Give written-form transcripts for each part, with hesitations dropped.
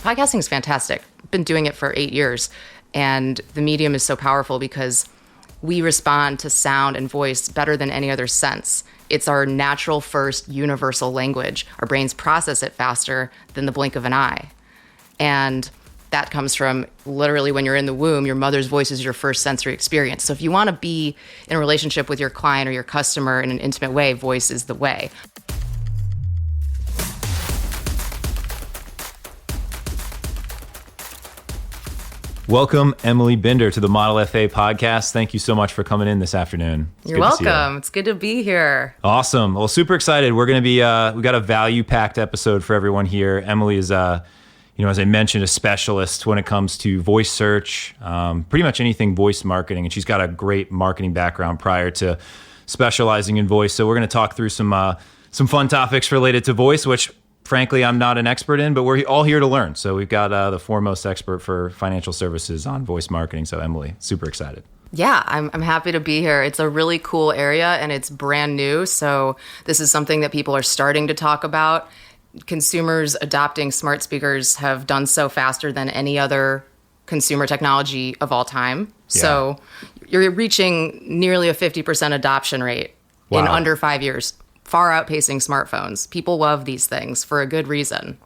podcasting is fantastic. I've been doing it for 8 years. And the medium is so powerful because we respond to sound and voice better than any other sense. It's our natural first universal language. Our brains process it faster than the blink of an eye. And that comes from literally when you're in the womb, your mother's voice is your first sensory experience. So if you want to be in a relationship with your client or your customer in an intimate way, voice is the way. Welcome, Emily Binder, to the Model FA podcast. Thank you so much for coming in this afternoon. You're welcome. It's good to be here. Awesome. Well, super excited. We're going to be, we got a value-packed episode for everyone here. Emily is, as I mentioned, a specialist when it comes to voice search, pretty much anything voice marketing. And she's got a great marketing background prior to specializing in voice. So we're going to talk through some fun topics related to voice, which frankly, I'm not an expert in, but we're all here to learn. So we've got the foremost expert for financial services on voice marketing. So Emily, super excited. Yeah, I'm happy to be here. It's a really cool area and it's brand new. So this is something that people are starting to talk about. Consumers adopting smart speakers have done so faster than any other consumer technology of all time. Yeah. So you're reaching nearly a 50% adoption rate in under 5 years. Far outpacing smartphones. People love these things for a good reason.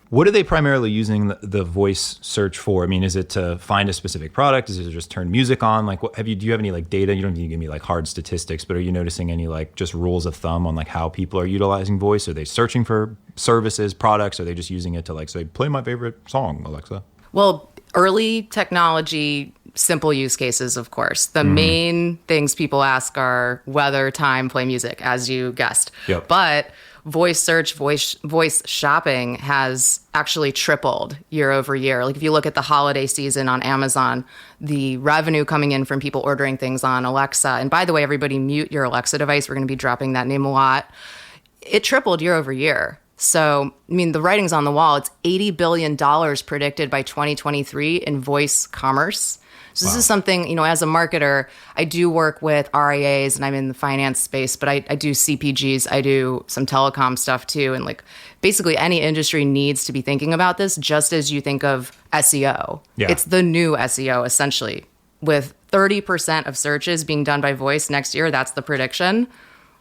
What are they primarily using the voice search for? I mean, is it to find a specific product? Is it just turn music on? Like, do you have any like data? You don't need to give me like hard statistics, but are you noticing any like just rules of thumb on like how people are utilizing voice? Are they searching for services, products? Are they just using it to like say, play my favorite song, Alexa? Well, early technology, simple use cases, of course. The main things people ask are weather, time, play music, as you guessed. Yep. But voice search, voice shopping has actually tripled year over year. Like if you look at the holiday season on Amazon, the revenue coming in from people ordering things on Alexa, and by the way, everybody mute your Alexa device. We're going to be dropping that name a lot. It tripled year over year. So, I mean, the writing's on the wall. It's $80 billion predicted by 2023 in voice commerce. So this is something, as a marketer, I do work with RIAs and I'm in the finance space, but I do CPGs, I do some telecom stuff too. And like basically any industry needs to be thinking about this just as you think of SEO. Yeah. It's the new SEO essentially. With 30% of searches being done by voice next year, that's the prediction.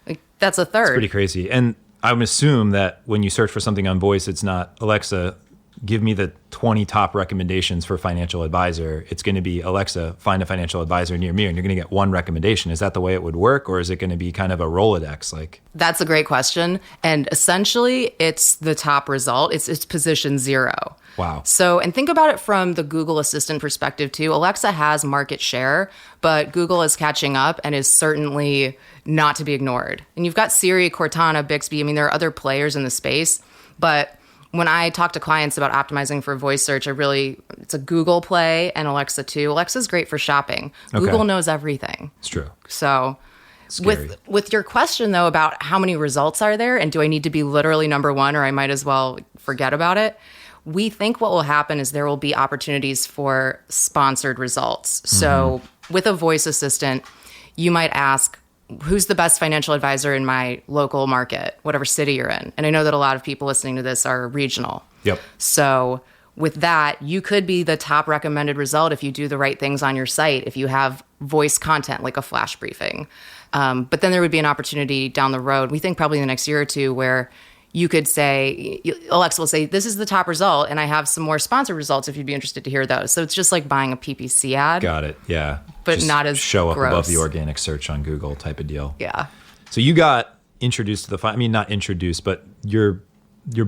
Like, that's a third. It's pretty crazy. And I would assume that when you search for something on voice, it's not Alexa, give me the 20 top recommendations for financial advisor. It's going to be Alexa, find a financial advisor near me, and you're going to get one recommendation. Is that the way it would work, or is it going to be kind of a Rolodex? That's a great question. And essentially, it's the top result. It's position 0. Wow. So, and think about it from the Google Assistant perspective too. Alexa has market share, but Google is catching up and is certainly not to be ignored. And you've got Siri, Cortana, Bixby. I mean, there are other players in the space, but when I talk to clients about optimizing for voice search, it's a Google play and Alexa too. Alexa's great for shopping. Okay. Google knows everything. It's true. So with your question though about how many results are there and do I need to be literally number one or I might as well forget about it? We think what will happen is there will be opportunities for sponsored results. So with a voice assistant, you might ask, who's the best financial advisor in my local market, whatever city you're in? And I know that a lot of people listening to this are regional. Yep. So with that, you could be the top recommended result if you do the right things on your site, if you have voice content like a flash briefing. But then there would be an opportunity down the road, we think probably in the next year or two, where you could say, Alexa will say, this is the top result, and I have some more sponsored results if you'd be interested to hear those. So it's just like buying a PPC ad. Got it, yeah. But just not as show up gross. above the organic search on Google type of deal. Yeah. So you got introduced to not introduced, but your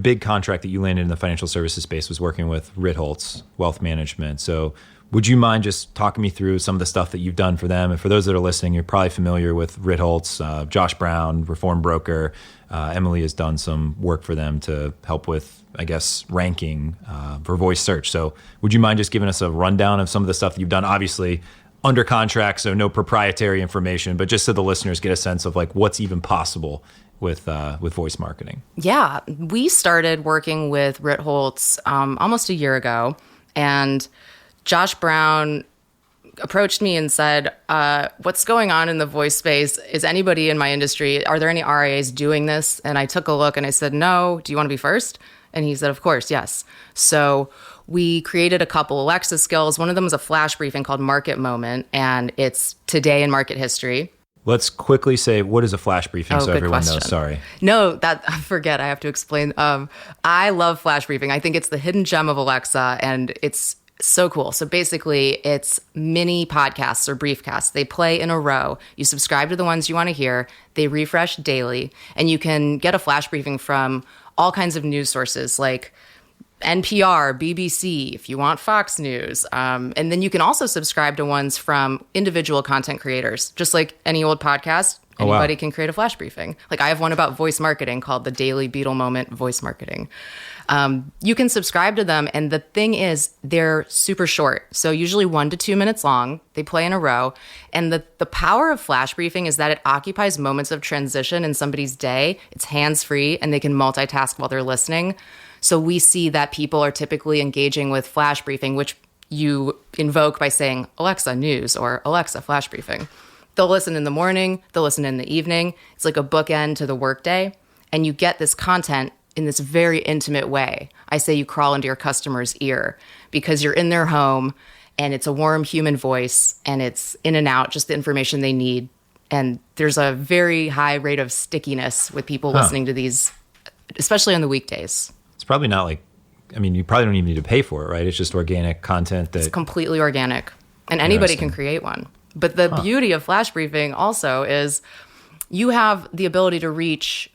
big contract that you landed in the financial services space was working with Ritholtz Wealth Management. So would you mind just talking me through some of the stuff that you've done for them? And for those that are listening, you're probably familiar with Ritholtz, Josh Brown, Reform Broker. Emily has done some work for them to help with, I guess, ranking for voice search. So would you mind just giving us a rundown of some of the stuff that you've done? Obviously, under contract, so no proprietary information, but just so the listeners get a sense of like what's even possible with voice marketing. Yeah, we started working with Ritholtz almost a year ago, and Josh Brown approached me and said, what's going on in the voice space? Is anybody in my industry, are there any RIAs doing this? And I took a look and I said, no, do you want to be first? And he said, of course, yes. So we created a couple Alexa skills. One of them was a flash briefing called Market Moment, and it's today in market history. Let's quickly say, what is a flash briefing so everyone question. knows? Sorry. No, I forget. I have to explain. I love flash briefing. I think it's the hidden gem of Alexa, and it's so cool. So basically, it's mini podcasts or briefcasts. They play in a row. You subscribe to the ones you want to hear. They refresh daily, and you can get a flash briefing from all kinds of news sources like NPR, BBC, if you want Fox News. And then you can also subscribe to ones from individual content creators. Just like any old podcast, anybody can create a flash briefing. Like I have one about voice marketing called the Daily Beetle Moment Voice Marketing. You can subscribe to them. And the thing is, they're super short. So usually 1 to 2 minutes long. They play in a row. And the power of flash briefing is that it occupies moments of transition in somebody's day. It's hands-free and they can multitask while they're listening. So we see that people are typically engaging with flash briefing, which you invoke by saying, Alexa, news, or Alexa, flash briefing. They'll listen in the morning, they'll listen in the evening. It's like a bookend to the workday. And you get this content in this very intimate way. I say you crawl into your customer's ear because you're in their home and it's a warm human voice and it's in and out, just the information they need. And there's a very high rate of stickiness with people listening to these, especially on the weekdays. It's probably not like, I mean, you probably don't even need to pay for it, right? It's just organic content It's completely organic, and anybody can create one. But the beauty of flash briefing also is you have the ability to reach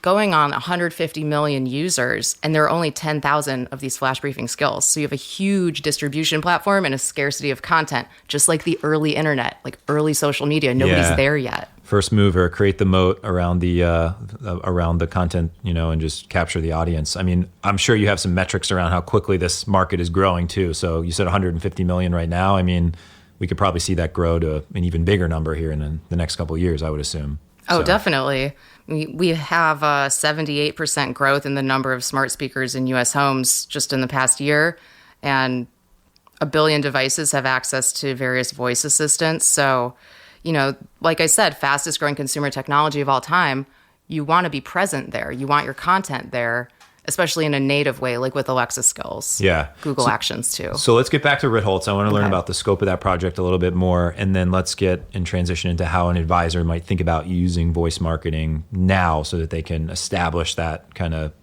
going on 150 million users, and there are only 10,000 of these flash briefing skills. So you have a huge distribution platform and a scarcity of content, just like the early internet, like early social media. Nobody's there yet. First mover, create the moat around the content, and just capture the audience. I mean, I'm sure you have some metrics around how quickly this market is growing too. So you said 150 million right now. I mean, we could probably see that grow to an even bigger number here in the next couple of years, I would assume. Oh, definitely. We have 78% growth in the number of smart speakers in U.S. homes just in the past year, and 1 billion devices have access to various voice assistants. So, like I said, fastest growing consumer technology of all time, you want to be present there. You want your content there, especially in a native way, like with Alexa skills. Yeah. Google Actions too. So let's get back to Ritholtz. I want to learn about the scope of that project a little bit more, and then let's get and transition into how an advisor might think about using voice marketing now so that they can establish that kind of,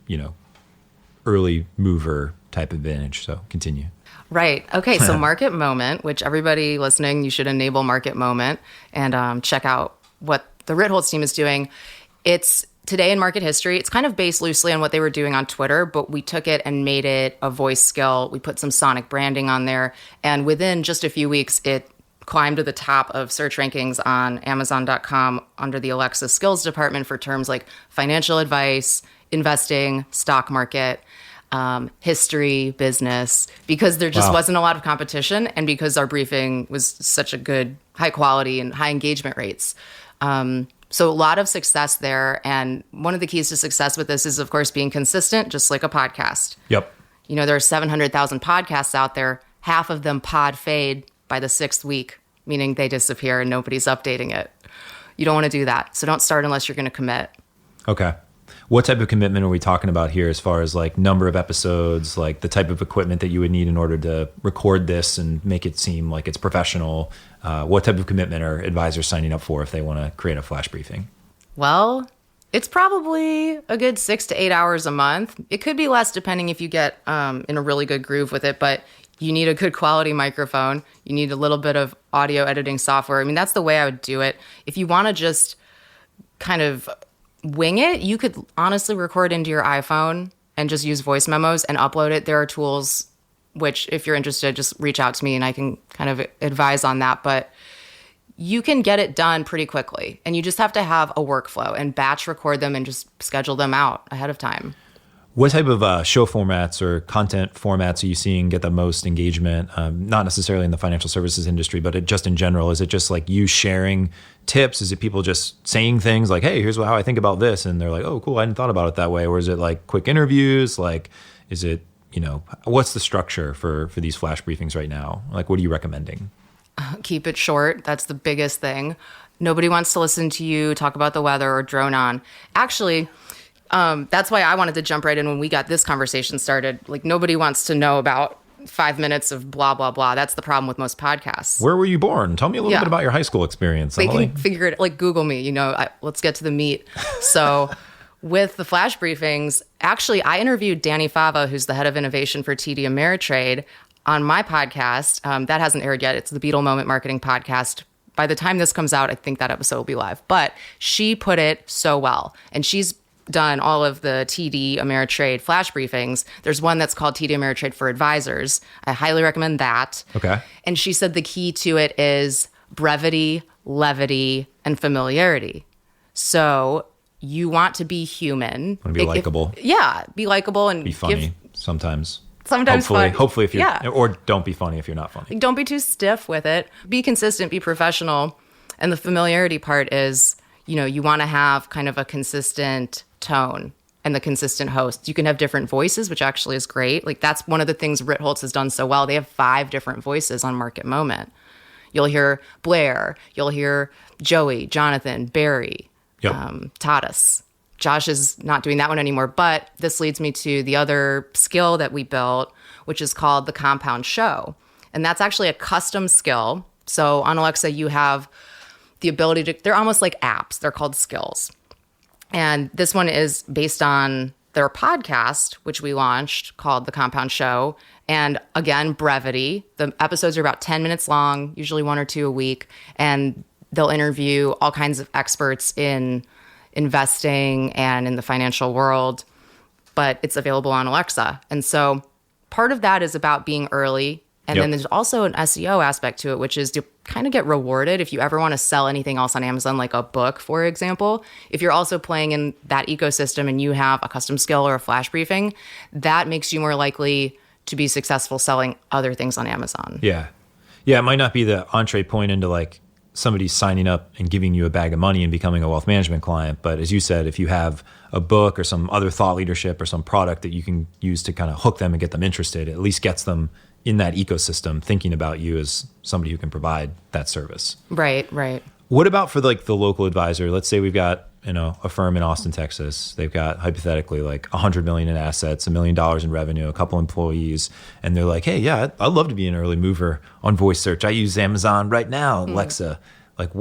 early mover type advantage. So continue. Right. Okay. So Market Moment, which everybody listening, you should enable Market Moment and check out what the Ritholtz team is doing. It's today in market history. It's kind of based loosely on what they were doing on Twitter, but we took it and made it a voice skill. We put some sonic branding on there. And within just a few weeks, it climbed to the top of search rankings on Amazon.com under the Alexa skills department for terms like financial advice, investing, stock market, history, business, because there just wasn't a lot of competition and because our briefing was such a good, high quality and high engagement rates. So a lot of success there. And one of the keys to success with this is, of course, being consistent, just like a podcast. Yep. There are 700,000 podcasts out there. Half of them pod fade by the 6th week, meaning they disappear and nobody's updating it. You don't want to do that. So don't start unless you're going to commit. Okay. What type of commitment are we talking about here as far as like number of episodes, like the type of equipment that you would need in order to record this and make it seem like it's professional? What type of commitment are advisors signing up for if they want to create a flash briefing? Well, it's probably a good 6 to 8 hours a month. It could be less depending if you get in a really good groove with it, but you need a good quality microphone. You need a little bit of audio editing software. I mean, that's the way I would do it. If you want to just kind of wing it, you could honestly record into your iPhone and just use voice memos and upload it. There are tools which, if you're interested, just reach out to me and I can kind of advise on that. But you can get it done pretty quickly, and you just have to have a workflow and batch record them and just schedule them out ahead of time. What type of show formats or content formats are you seeing get the most engagement? Not necessarily in the financial services industry, but just in general. Is it just like you sharing tips? Is it people just saying things like, hey, here's how I think about this? And they're like, oh, cool, I hadn't thought about it that way. Or is it like quick interviews? Like, is it, what's the structure for these flash briefings right now? Like, what are you recommending? Keep it short. That's the biggest thing. Nobody wants to listen to you talk about the weather or drone on. Actually, That's why I wanted to jump right in when we got this conversation started. Like, nobody wants to know about 5 minutes of blah, blah, blah. That's the problem with most podcasts. Where were you born? Tell me a little bit about your high school experience. They can figure it, like Google me, let's get to the meat. So with the flash briefings, actually, I interviewed Danny Fava, who's the head of innovation for TD Ameritrade, on my podcast. That hasn't aired yet. It's the Beetle Moment Marketing podcast. By the time this comes out, I think that episode will be live. But she put it so well. And she's done all of the TD Ameritrade flash briefings. There's one that's called TD Ameritrade for Advisors. I highly recommend that. Okay. And she said the key to it is brevity, levity, and familiarity. So you want to be human. Want to be likable. Be likable and be funny sometimes. Sometimes hopefully if you're, or don't be funny if you're not funny. Don't be too stiff with it. Be consistent, be professional. And the familiarity part is, you want to have kind of a consistent tone and the consistent host. You can have different voices, which actually is great. Like, that's one of the things Ritholtz has done so well. They have 5 different voices on Market Moment. You'll hear Blair, you'll hear Joey, Jonathan, Barry, Tadas. Josh is not doing that one anymore, but this leads me to the other skill that we built, which is called the Compound Show. And that's actually a custom skill. So on Alexa, you have the ability to, they're almost like apps. They're called skills. And this one is based on their podcast, which we launched, called The Compound Show. And again, brevity. The episodes are about 10 minutes long, usually 1 or 2 a week. And they'll interview all kinds of experts in investing and in the financial world. But it's available on Alexa. And so part of that is about being early. And then there's also an SEO aspect to it, which is to kind of get rewarded if you ever want to sell anything else on Amazon, like a book, for example. If you're also playing in that ecosystem and you have a custom skill or a flash briefing, that makes you more likely to be successful selling other things on Amazon. Yeah. Yeah, it might not be the entree point into like somebody signing up and giving you a bag of money and becoming a wealth management client. But as you said, if you have a book or some other thought leadership or some product that you can use to kind of hook them and get them interested, it at least gets them in that ecosystem thinking about you as somebody who can provide that service. Right. What about for like the local advisor? Let's say we've got, a firm in Austin, Texas. They've got hypothetically like $100 million in assets, $1 million in revenue, a couple employees. And they're like, hey, yeah, I'd love to be an early mover on voice search. I use Amazon right now, Alexa. Like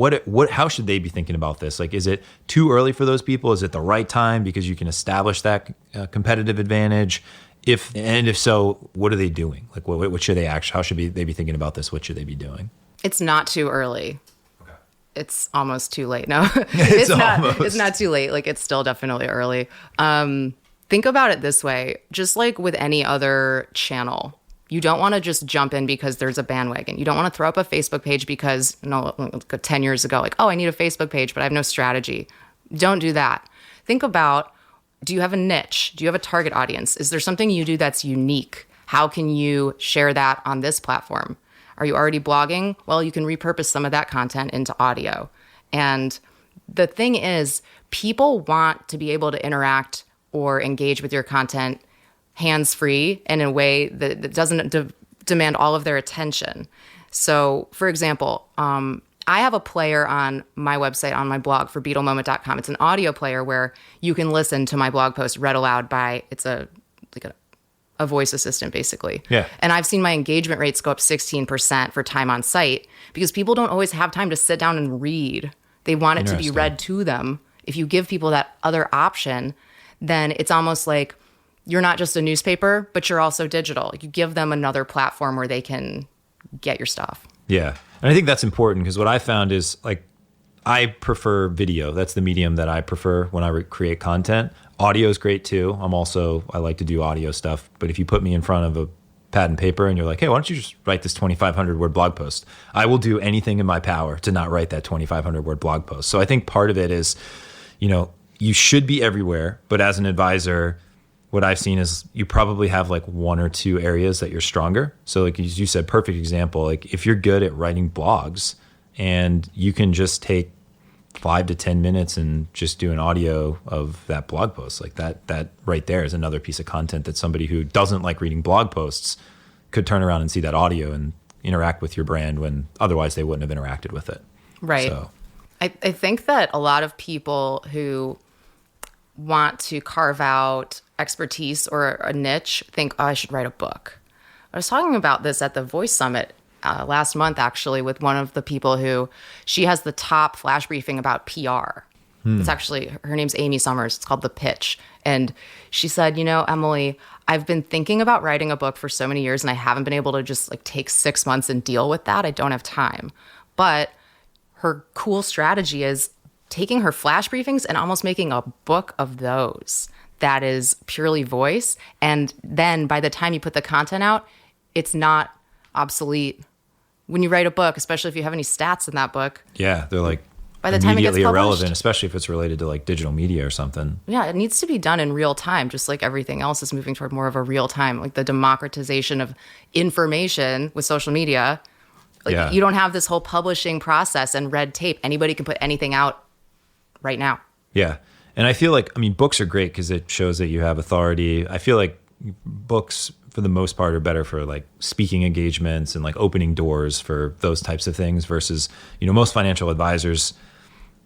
how should they be thinking about this? Like, is it too early for those people? Is it the right time because you can establish that competitive advantage? If so, what are they doing? Like, what should they how should they be thinking about this? What should they be doing? It's not too early. Okay. It's almost too late. No, it's not too late. Like, it's still definitely early. Think about it this way. Just like with any other channel, you don't want to just jump in because there's a bandwagon. You don't want to throw up a Facebook page because, 10 years ago, like, oh, I need a Facebook page, but I have no strategy. Don't do that. Think about, do you have a niche? Do you have a target audience? Is there something you do that's unique? How can you share that on this platform? Are you already blogging? Well, you can repurpose some of that content into audio. And the thing is, people want to be able to interact or engage with your content hands-free and in a way that doesn't demand all of their attention. So, for example, I have a player on my website, on my blog for beetlemoment.com. It's an audio player where you can listen to my blog post read aloud by, it's a voice assistant, basically. Yeah. And I've seen my engagement rates go up 16% for time on site because people don't always have time to sit down and read. They want it to be read to them. If you give people that other option, then it's almost like you're not just a newspaper, but you're also digital. You give them another platform where they can get your stuff. Yeah. And I think that's important because what I found is like, I prefer video. That's the medium that I prefer when I create content. Audio is great too. I like to do audio stuff. But if you put me in front of a pad and paper and you're like, hey, why don't you just write this 2,500 word blog post? I will do anything in my power to not write that 2,500 word blog post. So I think part of it is, you should be everywhere. But as an advisor, what I've seen is you probably have like 1 or 2 areas that you're stronger. So like as you said, perfect example, like if you're good at writing blogs and you can just take 5 to 10 minutes and just do an audio of that blog post, like that right there is another piece of content that somebody who doesn't like reading blog posts could turn around and see that audio and interact with your brand when otherwise they wouldn't have interacted with it. Right. So I think that a lot of people who want to carve out expertise or a niche think, oh, I should write a book. I was talking about this at the Voice Summit last month, actually, with one of the people who, she has the top flash briefing about PR. It's actually, her name's Amy Summers. It's called The Pitch. And she said, Emily, I've been thinking about writing a book for so many years and I haven't been able to just take 6 months and deal with that. I don't have time. But her cool strategy is taking her flash briefings and almost making a book of those that is purely voice. And then by the time you put the content out, it's not obsolete. When you write a book, especially if you have any stats in that book. Yeah, they're by the time it gets immediately published, irrelevant, especially if it's related to digital media or something. Yeah, it needs to be done in real time, just like everything else is moving toward more of a real time, like the democratization of information with social media. You don't have this whole publishing process and red tape. Anybody can put anything out right now. Yeah. And I feel books are great because it shows that you have authority. I feel like books, for the most part, are better for speaking engagements and opening doors for those types of things versus, most financial advisors,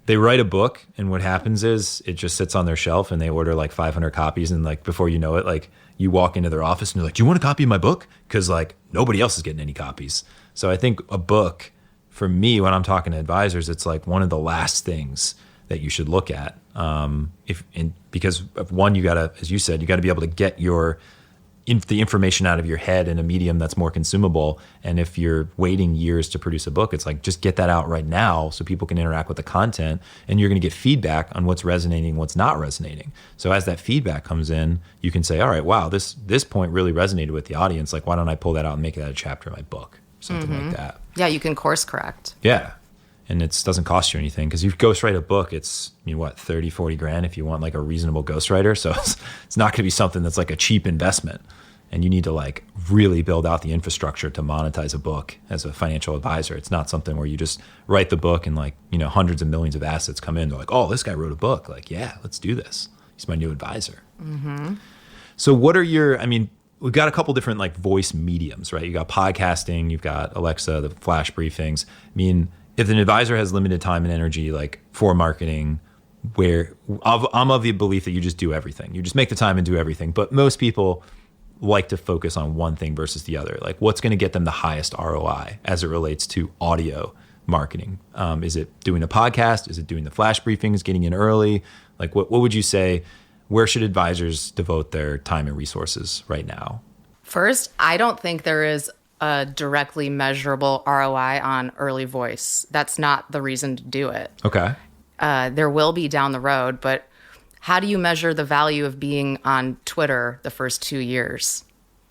they write a book and what happens is it just sits on their shelf and they order 500 copies. And before you know it, you walk into their office and you're like, do you want a copy of my book? Because nobody else is getting any copies. So I think a book, for me, when I'm talking to advisors, it's one of the last things that you should look at. Because of one, you gotta, as you said, you gotta be able to get the information out of your head in a medium that's more consumable. And if you're waiting years to produce a book, it's just get that out right now so people can interact with the content and you're going to get feedback on what's resonating, what's not resonating. So as that feedback comes in, you can say, all right, wow, this point really resonated with the audience. Why don't I pull that out and make that a chapter of my book? Something like that. Yeah, you can course correct. Yeah. And it doesn't cost you anything because you ghostwrite a book, it's 30, 40 grand if you want a reasonable ghostwriter. So it's not going to be something that's a cheap investment. And you need to really build out the infrastructure to monetize a book as a financial advisor. It's not something where you just write the book and hundreds of millions of assets come in. They're oh, this guy wrote a book. Yeah, let's do this. He's my new advisor. Mm-hmm. So what are we've got a couple different voice mediums, right? You got podcasting, you've got Alexa, the flash briefings. If an advisor has limited time and energy, for marketing, I'm of the belief that you just do everything. You just make the time and do everything. But most people like to focus on one thing versus the other. What's going to get them the highest ROI as it relates to audio marketing? Is it doing a podcast? Is it doing the flash briefings, getting in early? What would you say? Where should advisors devote their time and resources right now? First, I don't think there is a directly measurable ROI on early voice. That's not the reason to do it. Okay. There will be down the road, but how do you measure the value of being on Twitter the first 2 years?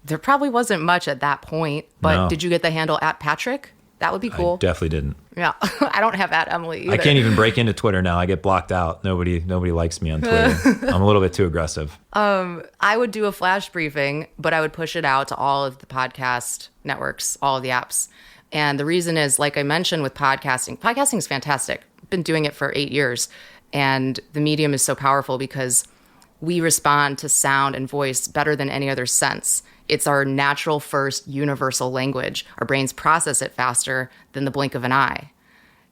There probably wasn't much at that point, but no. Did you get the handle @Patrick? That would be cool. I definitely didn't. Yeah, I don't have @Emily either. I can't even break into Twitter now. I get blocked out. Nobody likes me on Twitter. I'm a little bit too aggressive. I would do a flash briefing, but I would push it out to all of the podcast networks, all of the apps. And the reason is, like I mentioned with podcasting is fantastic. I've been doing it for 8 years. And the medium is so powerful because we respond to sound and voice better than any other sense. It's our natural first universal language. Our brains process it faster than the blink of an eye.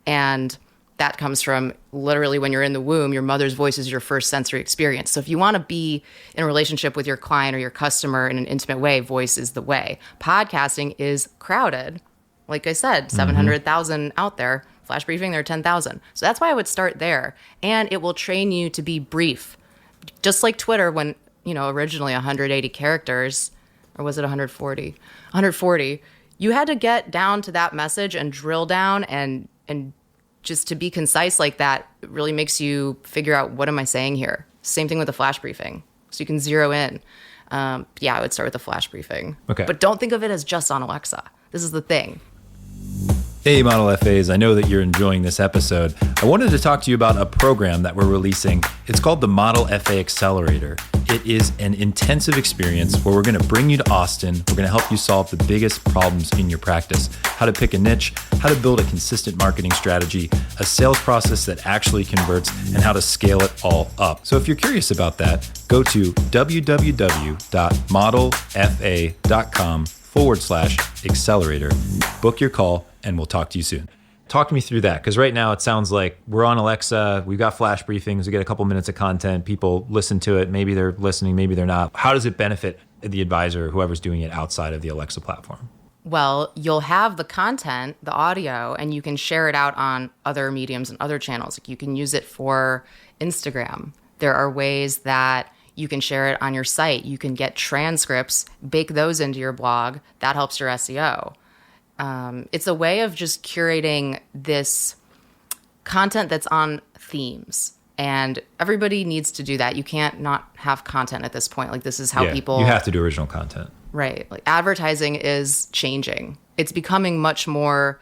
And that comes from literally when you're in the womb, your mother's voice is your first sensory experience. So if you want to be in a relationship with your client or your customer in an intimate way, voice is the way. Podcasting is crowded. Like I said, 700,000 out there. Flash briefing, there are 10,000. So that's why I would start there. And it will train you to be brief. Just like Twitter, when, originally 180 characters, or was it 140? 140. You had to get down to that message and drill down and just to be concise like that really makes you figure out, what am I saying here? Same thing with the flash briefing. So you can zero in. I would start with the flash briefing. Okay. But don't think of it as just on Alexa. This is the thing. Hey, Model FAs, I know that you're enjoying this episode. I wanted to talk to you about a program that we're releasing. It's called the Model FA Accelerator. It is an intensive experience where we're going to bring you to Austin. We're going to help you solve the biggest problems in your practice. How to pick a niche, how to build a consistent marketing strategy, a sales process that actually converts, and how to scale it all up. So if you're curious about that, go to www.modelfa.com/accelerator. Book your call, and we'll talk to you soon. talk me through that. Because right now it sounds like we're on Alexa, we've got flash briefings, we get a couple minutes of content, people listen to it, maybe they're listening, maybe they're not. How does it benefit the advisor, whoever's doing it outside of the Alexa platform? Well, you'll have the content, the audio, and you can share it out on other mediums and other channels. Like you can use it for Instagram. There are ways that you can share it on your site. You can get transcripts, bake those into your blog. That helps your SEO. It's a way of just curating this content that's on themes. And everybody needs to do that. You can't not have content at this point. Like this is how people... You have to do original content. Right. Like advertising is changing. It's becoming much more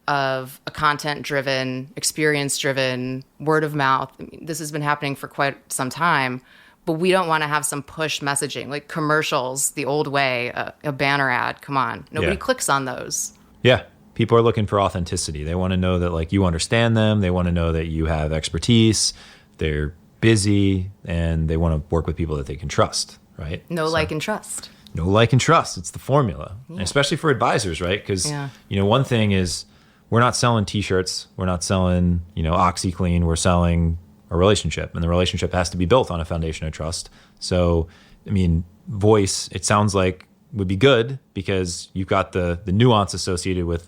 of a content-driven, experience-driven, word of mouth. I mean, this has been happening for quite some time, but we don't want to have some push messaging like commercials, the old way, a banner ad. Come on. Nobody clicks on those. Yeah. People are looking for authenticity. They want to know that like you understand them. They want to know that you have expertise. They're busy and they want to work with people that they can trust, right? Like, and trust. No, like, and trust. It's the formula, and especially for advisors, right? Because, one thing is we're not selling T-shirts. We're not selling, OxyClean. We're selling a relationship, and the relationship has to be built on a foundation of trust. So, I mean, voice, it sounds like would be good because you've got the nuance associated with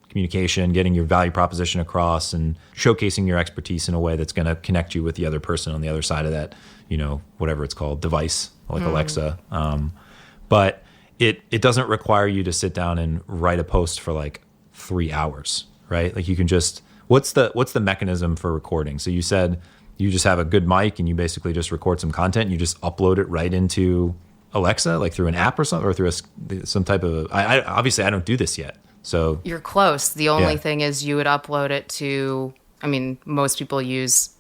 communication, getting your value proposition across and showcasing your expertise in a way that's going to connect you with the other person on the other side of that, whatever it's called, device, like Alexa. But it doesn't require you to sit down and write a post for like 3 hours, right? Like you can just, what's the mechanism for recording? So you said you just have a good mic and you basically just record some content. You just upload it right into Alexa, like through an app or something, or through some type of, obviously I don't do this yet. So you're close. The only thing is you would upload it to, most people use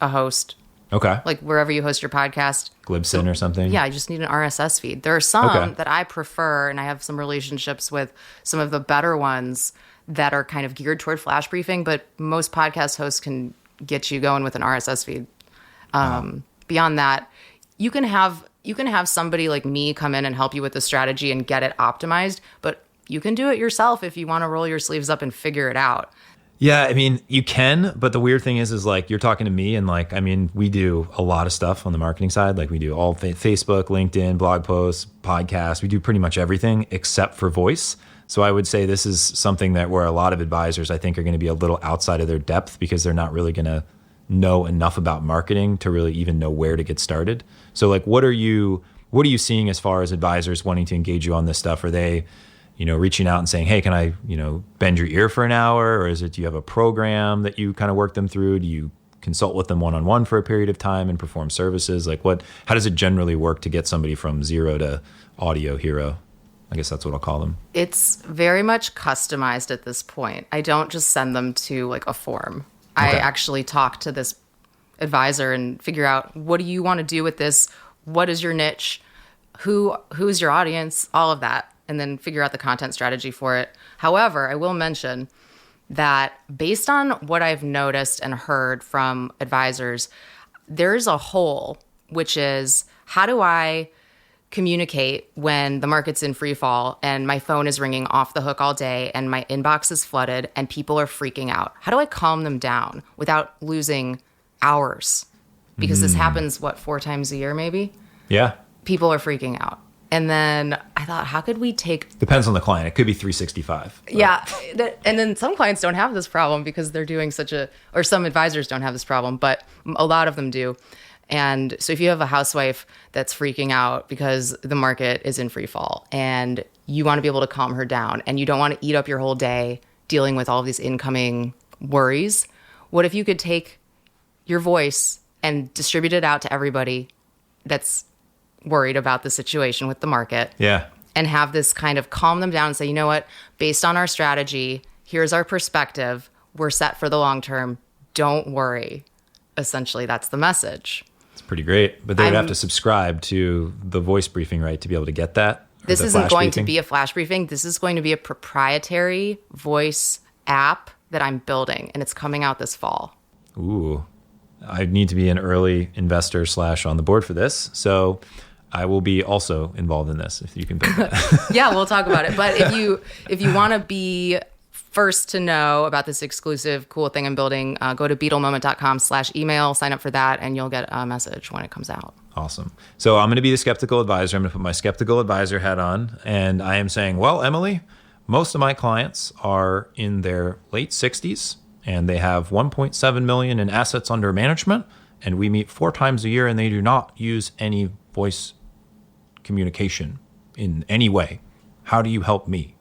a host. Okay. Like wherever you host your podcast. Glibsyn or something? Yeah, you just need an RSS feed. There are some that I prefer, and I have some relationships with some of the better ones that are kind of geared toward flash briefing, but most podcast hosts can get you going with an RSS feed. Beyond that, you can have somebody like me come in and help you with the strategy and get it optimized, but you can do it yourself if you want to roll your sleeves up and figure it out. Yeah, you can, but the weird thing is like you're talking to me and like, we do a lot of stuff on the marketing side. Like we do all Facebook, LinkedIn, blog posts, podcasts. We do pretty much everything except for voice. So I would say this is something that where a lot of advisors, I think, are going to be a little outside of their depth because they're not really going to know enough about marketing to really even know where to get started. So like, what are you seeing as far as advisors wanting to engage you on this stuff? Are they, reaching out and saying, hey, can I, bend your ear for an hour? Or do you have a program that you kind of work them through? Do you consult with them one-on-one for a period of time and perform services? Like how does it generally work to get somebody from zero to audio hero? I guess that's what I'll call them. It's very much customized at this point. I don't just send them to like a form. Okay. I actually talk to this advisor and figure out, what do you want to do with this? What is your niche? Who's your audience? All of that. And then figure out the content strategy for it. However, I will mention that based on what I've noticed and heard from advisors, there's a hole, which is how do I communicate when the market's in free fall and my phone is ringing off the hook all day and my inbox is flooded and people are freaking out? How do I calm them down without losing hours? Because this happens, 4 times a year maybe? Yeah. People are freaking out. And then I thought, how could we take... Depends on the client. It could be 365. But. Yeah. And then some clients don't have this problem because they're doing or some advisors don't have this problem, but a lot of them do. And so if you have a housewife that's freaking out because the market is in free fall and you want to be able to calm her down and you don't want to eat up your whole day dealing with all of these incoming worries, what if you could take your voice and distribute it out to everybody that's worried about the situation with the market. Yeah. And have this kind of calm them down and say, you know what, based on our strategy, here's our perspective. We're set for the long term. Don't worry. Essentially, that's the message. It's pretty great. But they would have to subscribe to the voice briefing, right, to be able to get that? This isn't going to be a flash briefing. This is going to be a proprietary voice app that I'm building, and it's coming out this fall. Ooh. I need to be an early investor / on the board for this. So I will be also involved in this if you can build that. Yeah, we'll talk about it. But if you want to be first to know about this exclusive cool thing I'm building, go to beetlemoment.com/email, sign up for that, and you'll get a message when it comes out. Awesome. So I'm going to be the skeptical advisor. I'm going to put my skeptical advisor hat on, and I am saying, well, Emily, most of my clients are in their late 60s, and they have 1.7 million in assets under management, and we meet 4 times a year, and they do not use any voice communication in any way. How do you help me?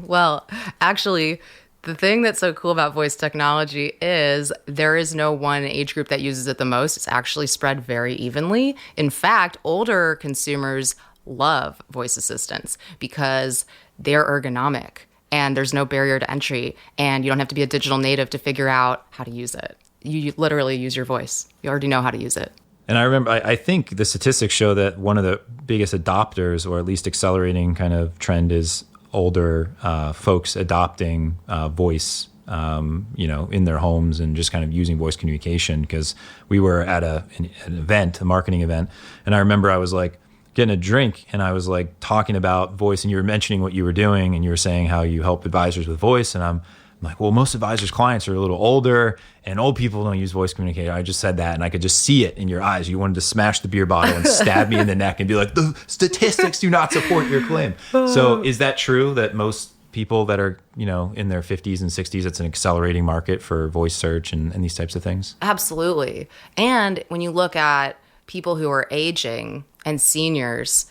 Well, actually, the thing that's so cool about voice technology is there is no one age group that uses it the most. It's actually spread very evenly. In fact, older consumers love voice assistants because they're ergonomic and there's no barrier to entry, and you don't have to be a digital native to figure out how to use it. You literally use your voice. You already know how to use it. And I remember, I think the statistics show that one of the biggest adopters, or at least accelerating kind of trend, is older folks adopting voice, in their homes and just kind of using voice communication. Because we were at an event, a marketing event, and I remember I was like getting a drink and I was like talking about voice, and you were mentioning what you were doing, and you were saying how you help advisors with voice, and I'm like, well, most advisors' clients are a little older, and old people don't use voice communicator. I just said that, and I could just see it in your eyes. You wanted to smash the beer bottle and stab me in the neck and be like, the statistics do not support your claim. So is that true that most people that are, in their 50s and 60s, it's an accelerating market for voice search and these types of things? Absolutely. And when you look at people who are aging and seniors,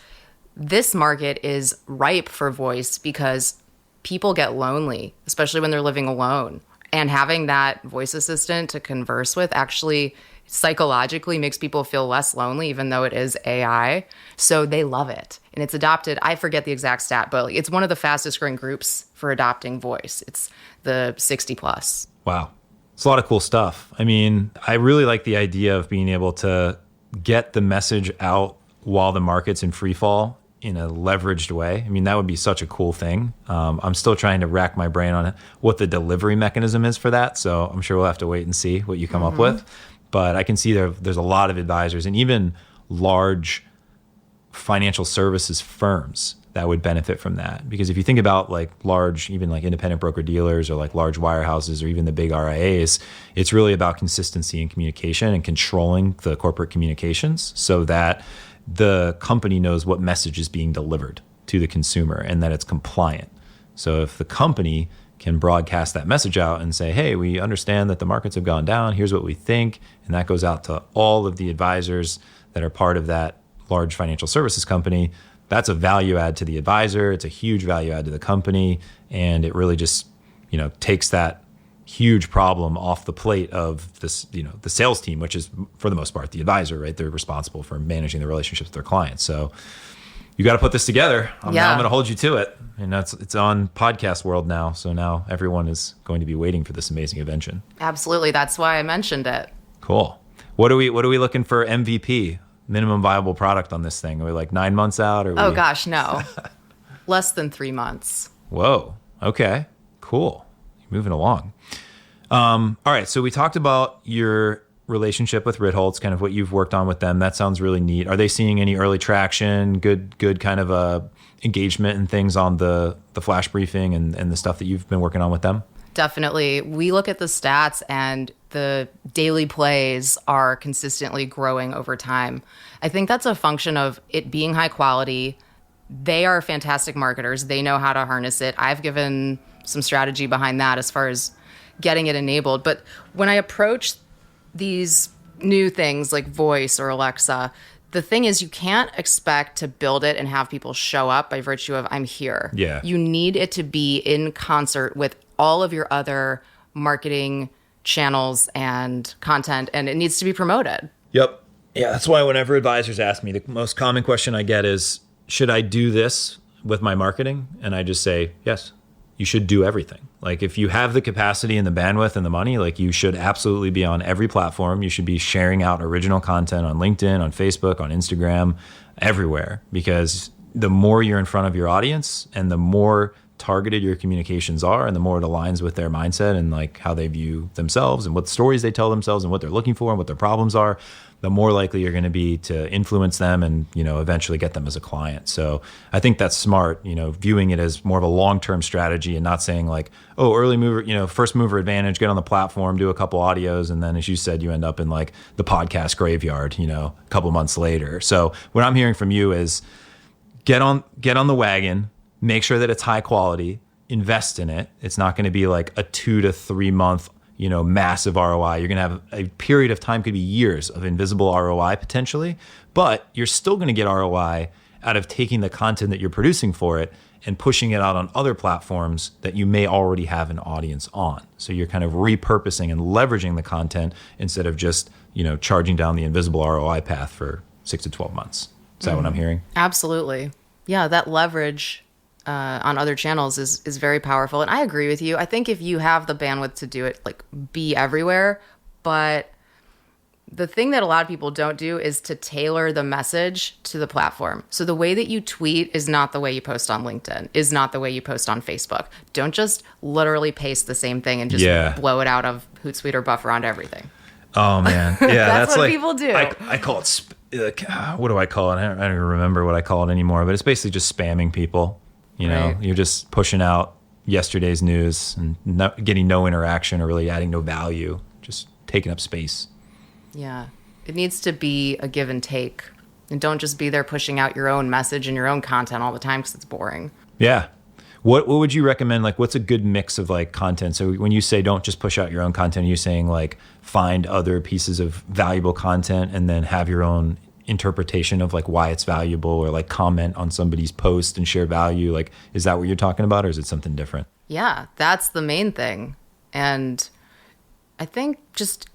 this market is ripe for voice because people get lonely, especially when they're living alone. And having that voice assistant to converse with actually psychologically makes people feel less lonely, even though it is AI. So they love it. And it's adopted, I forget the exact stat, but it's one of the fastest growing groups for adopting voice. It's the 60 plus. Wow. It's a lot of cool stuff. I mean, I really like the idea of being able to get the message out while the market's in free fall in a leveraged way. I mean, that would be such a cool thing. I'm still trying to rack my brain on what the delivery mechanism is for that. So I'm sure we'll have to wait and see what you come up with. But I can see there's a lot of advisors and even large financial services firms that would benefit from that. Because if you think about like large, even like independent broker dealers or like large wirehouses or even the big RIAs, it's really about consistency in communication and controlling the corporate communications so that the company knows what message is being delivered to the consumer and that it's compliant. So if the company can broadcast that message out and say, hey, we understand that the markets have gone down, here's what we think, and that goes out to all of the advisors that are part of that large financial services company, that's a value add to the advisor. It's a huge value add to the company, and it really just, takes that huge problem off the plate of this, the sales team, which is for the most part the advisor, right? They're responsible for managing the relationships with their clients. So you got to put this together. I'm going to hold you to it. And it's on podcast world now. So now everyone is going to be waiting for this amazing invention. Absolutely. That's why I mentioned it. Cool. What are we looking for MVP, minimum viable product on this thing? Are we like 9 months out? Or gosh, no. Less than 3 months. Whoa. Okay, cool. You're moving along. All right. So we talked about your relationship with Ritholtz, kind of what you've worked on with them. That sounds really neat. Are they seeing any early traction, good kind of engagement and things on the flash briefing and the stuff that you've been working on with them? Definitely. We look at the stats and the daily plays are consistently growing over time. I think that's a function of it being high quality. They are fantastic marketers. They know how to harness it. I've given some strategy behind that as far as getting it enabled. But when I approach these new things like voice or Alexa, the thing is you can't expect to build it and have people show up by virtue of I'm here. Yeah. You need it to be in concert with all of your other marketing channels and content, and it needs to be promoted. Yep. Yeah, that's why whenever advisors ask me, the most common question I get is, should I do this with my marketing? And I just say, yes, you should do everything. Like if you have the capacity and the bandwidth and the money, like you should absolutely be on every platform. You should be sharing out original content on LinkedIn, on Facebook, on Instagram, everywhere. Because the more you're in front of your audience and the more targeted your communications are and the more it aligns with their mindset and like how they view themselves and what stories they tell themselves and what they're looking for and what their problems are, the more likely you're going to be to influence them and, eventually get them as a client. So I think that's smart, viewing it as more of a long-term strategy and not saying like, oh, early mover, first mover advantage, get on the platform, do a couple audios. And then as you said, you end up in like the podcast graveyard, a couple months later. So what I'm hearing from you is get on the wagon, make sure that it's high quality, invest in it. It's not going to be like a 2 to 3 month, massive ROI. You're going to have a period of time, could be years of invisible ROI potentially, but you're still going to get ROI out of taking the content that you're producing for it and pushing it out on other platforms that you may already have an audience on. So you're kind of repurposing and leveraging the content instead of just, charging down the invisible ROI path for 6 to 12 months. Is that what I'm hearing? Absolutely. Yeah, that leverage on other channels is very powerful. And I agree with you. I think if you have the bandwidth to do it, like be everywhere. But the thing that a lot of people don't do is to tailor the message to the platform. So the way that you tweet is not the way you post on LinkedIn, is not the way you post on Facebook. Don't just literally paste the same thing and just blow it out of Hootsuite or Buffer onto everything. Oh man. Yeah. That's what like, people do. I call it, what do I call it? I don't even remember what I call it anymore, but it's basically just spamming people. Right. You're just pushing out yesterday's news and getting no interaction or really adding no value, just taking up space. Yeah. It needs to be a give and take. And don't just be there pushing out your own message and your own content all the time because it's boring. Yeah. What would you recommend? Like, what's a good mix of like content? So when you say don't just push out your own content, are you saying like find other pieces of valuable content and then have your own interpretation of like why it's valuable, or like comment on somebody's post and share value? Like, is that what you're talking about, or is it something different? Yeah, that's the main thing. And I think just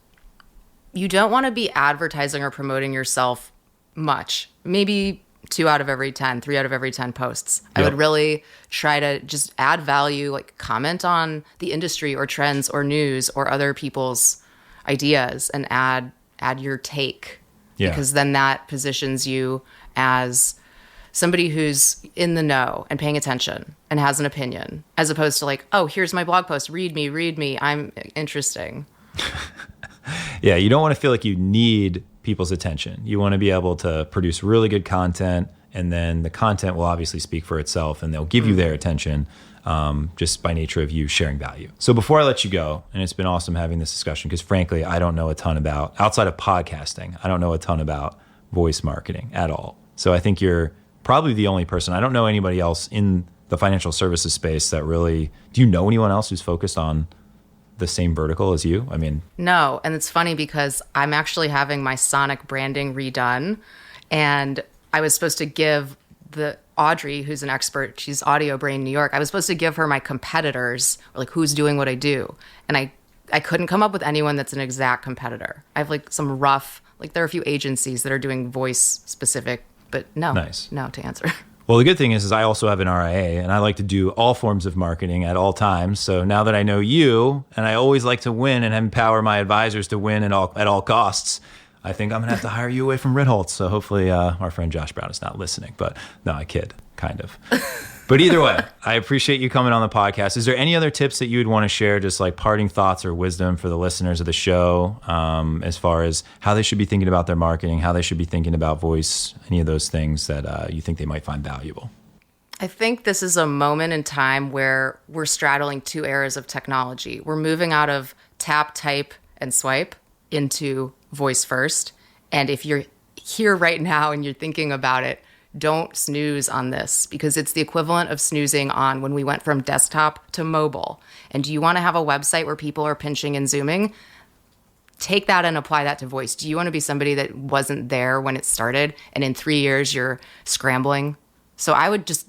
you don't want to be advertising or promoting yourself much. Maybe 2 out of every 10, 3 out of every 10 posts. Yep. I would really try to just add value, like comment on the industry or trends or news or other people's ideas and add your take. Yeah. Because then that positions you as somebody who's in the know and paying attention and has an opinion, as opposed to like, oh, here's my blog post. Read me. I'm interesting. Yeah, you don't want to feel like you need people's attention. You want to be able to produce really good content, and then the content will obviously speak for itself, and they'll give you their attention just by nature of you sharing value. So before I let you go, and it's been awesome having this discussion, because frankly, I don't know a ton about, outside of podcasting, I don't know a ton about voice marketing at all. So I think you're probably the only person. I don't know anybody else in the financial services space that really, do you know anyone else who's focused on the same vertical as you? I mean, no. And it's funny because I'm actually having my Sonic branding redone, and I was supposed to give Audrey, who's an expert, she's Audio Brain New York, I was supposed to give her my competitors, or like who's doing what I do. And I couldn't come up with anyone that's an exact competitor. I have like some rough, like there are a few agencies that are doing voice specific, but no, no to answer. Well, the good thing is I also have an RIA, and I like to do all forms of marketing at all times. So now that I know you, and I always like to win and empower my advisors to win at all costs, I think I'm going to have to hire you away from Ritholtz. So hopefully our friend Josh Brown is not listening. But no, I kid, kind of. But either way, I appreciate you coming on the podcast. Is there any other tips that you would want to share, just like parting thoughts or wisdom for the listeners of the show, as far as how they should be thinking about their marketing, how they should be thinking about voice, any of those things that you think they might find valuable? I think this is a moment in time where we're straddling 2 eras of technology. We're moving out of tap, type, and swipe into voice first. And if you're here right now and you're thinking about it, don't snooze on this, because it's the equivalent of snoozing on when we went from desktop to mobile. And do you want to have a website where people are pinching and zooming? Take that and apply that to voice. Do you want to be somebody that wasn't there when it started and in 3 years you're scrambling? So I would just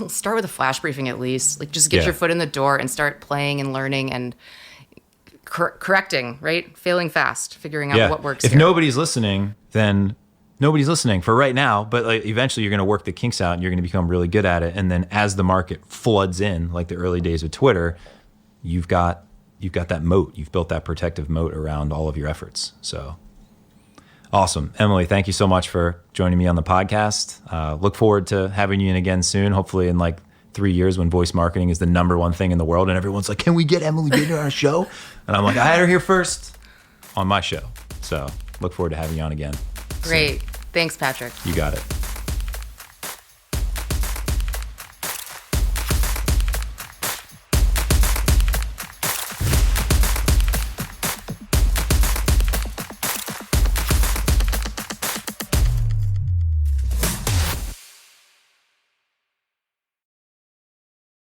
start with a flash briefing at least. Like just get your foot in the door and start playing and learning and correcting, right? Failing fast, figuring out what works. If nobody's listening, then nobody's listening for right now, but like eventually you're going to work the kinks out and you're going to become really good at it. And then as the market floods in, like the early days of Twitter, you've got that moat. You've built that protective moat around all of your efforts. So awesome. Emily, thank you so much for joining me on the podcast. Look forward to having you in again soon, hopefully in like 3 years when voice marketing is the #1 thing in the world. And everyone's like, can we get Emily Bittner on our show? And I'm like, I had her here first on my show. So look forward to having you on again. Great. Thanks, Patrick. You got it.